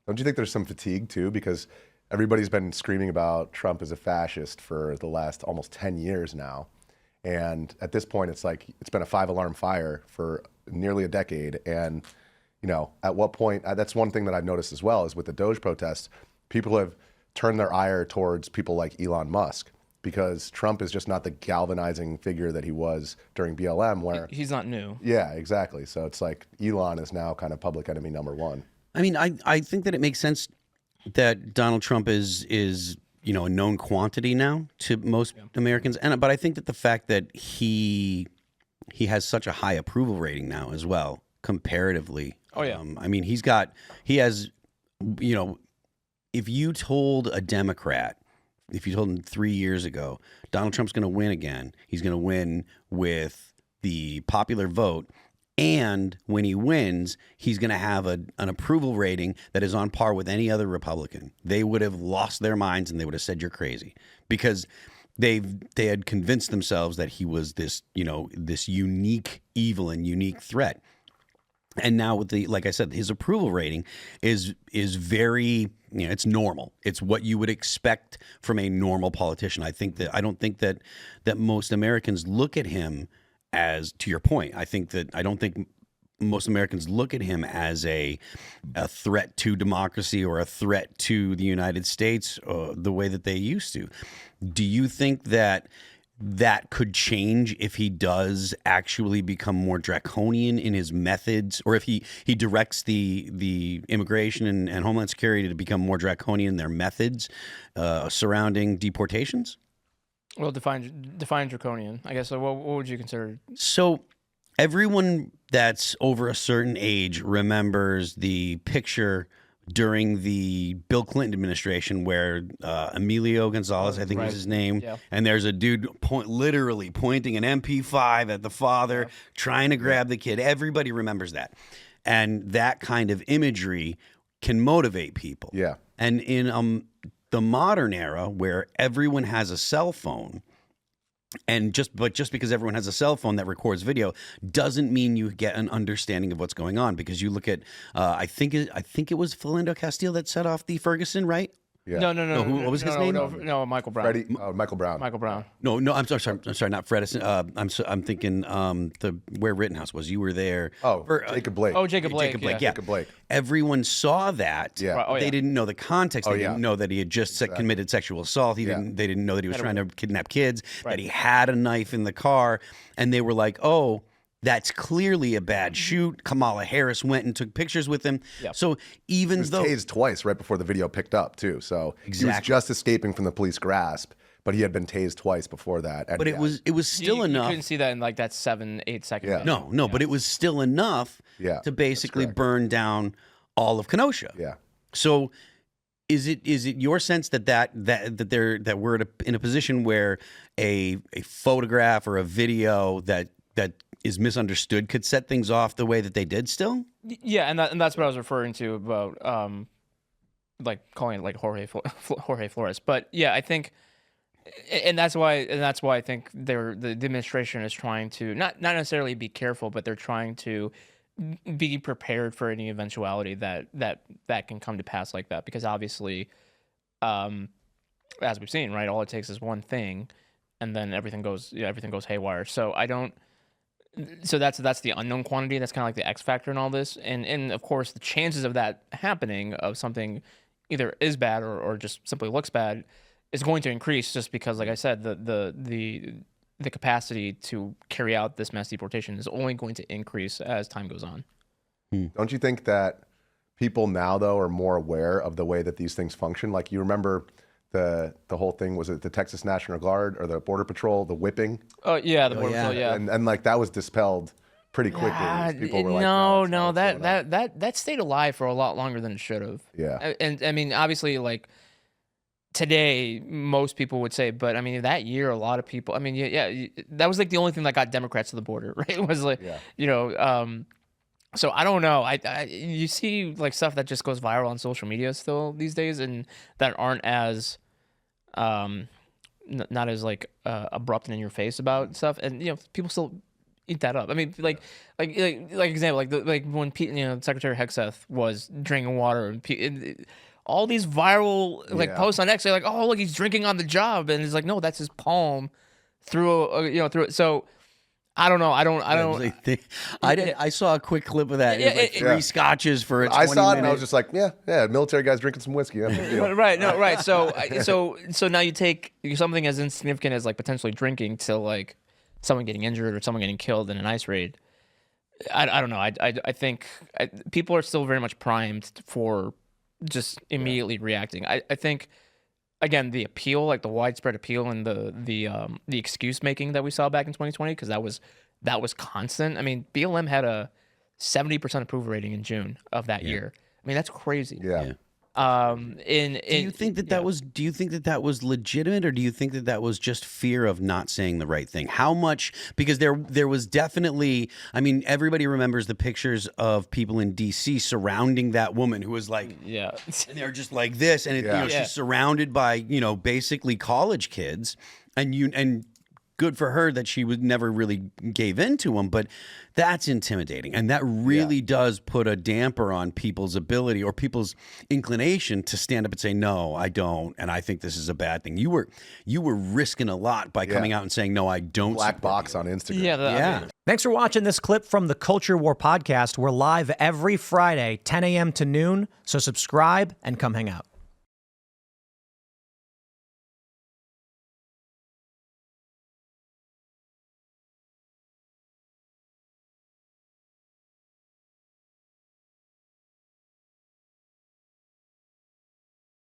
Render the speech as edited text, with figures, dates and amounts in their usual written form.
Don't you think there's some fatigue too? Because everybody's been screaming about Trump as a fascist for the last almost 10 years now. And at this point, it's like it's been a 5-alarm fire for nearly a decade. And, at what point, that's one thing that I've noticed as well is with the Doge protests, people have turned their ire towards people like Elon Musk because Trump is just not the galvanizing figure that he was during BLM where... He's not new. Yeah, exactly. So it's like Elon is now kind of public enemy number one. I mean, I think that it makes sense that Donald Trump is a known quantity now to most Americans, but I think that the fact that he has such a high approval rating now as well, comparatively. Oh yeah. I mean, he has, if you told a Democrat, if you told him 3 years ago, Donald Trump's going to win again, he's going to win with the popular vote. And when he wins, he's going to have an approval rating that is on par with any other Republican. They would have lost their minds and they would have said you're crazy because they had convinced themselves that he was this unique evil and unique threat. And now with like I said, his approval rating is very, it's normal. It's what you would expect from a normal politician. I don't think that most Americans look at him as, to your point, I don't think most Americans look at him as a threat to democracy or a threat to the United States the way that they used to. Do you think that could change if he does actually become more draconian in his methods, or if he directs the immigration and Homeland Security to become more draconian in their methods surrounding deportations? Well, define draconian. I guess. So what would you consider? So everyone that's over a certain age remembers the picture during the Bill Clinton administration where Emilio Gonzalez, I think was his name, and there's a dude literally pointing an MP5 at the father, trying to grab the kid. Everybody remembers that. And that kind of imagery can motivate people. Yeah. And in the modern era where everyone has a cell phone, but just because everyone has a cell phone that records video doesn't mean you get an understanding of what's going on. Because you look at, I think it was Philando Castile that set off the Ferguson, right? Yeah. No. What was his name? No, Michael Brown. Michael Brown. Michael Brown. No, I'm sorry, not Fred. I'm thinking where Rittenhouse was. You were there. Jacob Blake. Oh, Jacob Blake. Jacob Blake. Everyone saw that. Yeah. They didn't know the context. They didn't know that he had just committed sexual assault. They didn't know that he was trying to kidnap kids. That he had a knife in the car, and they were like, "Oh, that's clearly a bad shoot." Kamala Harris went and took pictures with him. Yep. So even though he was tased twice right before the video picked up too. So he was just escaping from the police grasp, but he had been tased twice before that. But it was still enough. You couldn't see that in like that 7-8 second. Yeah. No, but it was still enough to basically burn down all of Kenosha. Yeah. So is it your sense that we're in a position where a photograph or a video that is misunderstood could set things off the way that they did still? Yeah, and that's what I was referring to about like calling it like Jorge Flores. But yeah, I think, and that's why I think the administration is trying to not necessarily be careful, but they're trying to be prepared for any eventuality that can come to pass like that, because obviously, as we've seen, right, all it takes is one thing, and then everything goes haywire. So that's the unknown quantity. That's kind of like the X factor in all this, and of course the chances of that happening, of something either is bad or just simply looks bad, is going to increase, just because, like I said, the capacity to carry out this mass deportation is only going to increase as time goes on. Don't you think that people now though are more aware of the way that these things function? Like, you remember the whole thing, was it the Texas National Guard or the Border Patrol, the whipping? Oh yeah, the Border Patrol, yeah. And like that was dispelled pretty quickly. People were like, no, that stayed alive for a lot longer than it should have. Yeah. And I mean, obviously, like today, most people would say, but I mean, that year, a lot of people, I mean, that was like the only thing that got Democrats to the border, right? It was like, so I don't know. You see like stuff that just goes viral on social media still these days, and that aren't as, not as like abrupt and in your face about stuff, and people still eat that up. I mean, like example, like when Secretary Hegseth was drinking water, and all these viral posts on X, they're like, oh, look, he's drinking on the job, and it's like, no, that's his palm through through it. So I don't know. I don't. I saw a quick clip of that. It was like 3 scotches for a 20 I saw it minute. and I was just like, yeah, military guy's drinking some whiskey. Right. No. Right. So now you take something as insignificant as like potentially drinking to like someone getting injured or someone getting killed in an ICE raid. I don't know. I think people are still very much primed for just immediately reacting. I think. Again, the appeal, like the widespread appeal and the excuse making that we saw back in 2020, because that was constant. I mean, BLM had a 70% approval rating in June of that year. I mean, that's crazy. Yeah. Do you think that was legitimate, or do you think that was just fear of not saying the right thing? How much? Because there was definitely. I mean, everybody remembers the pictures of people in D.C. surrounding that woman who was like, and they're just like this, and she's surrounded by basically college kids, and good for her that she never really gave in to them, but that's intimidating. And that really does put a damper on people's ability or people's inclination to stand up and say, no, I don't. And I think this is a bad thing. You were risking a lot by coming out and saying, no, I don't. Black box on Instagram. Thanks for watching this clip from the Culture War podcast. We're live every Friday, 10 a.m. to noon. So subscribe and come hang out.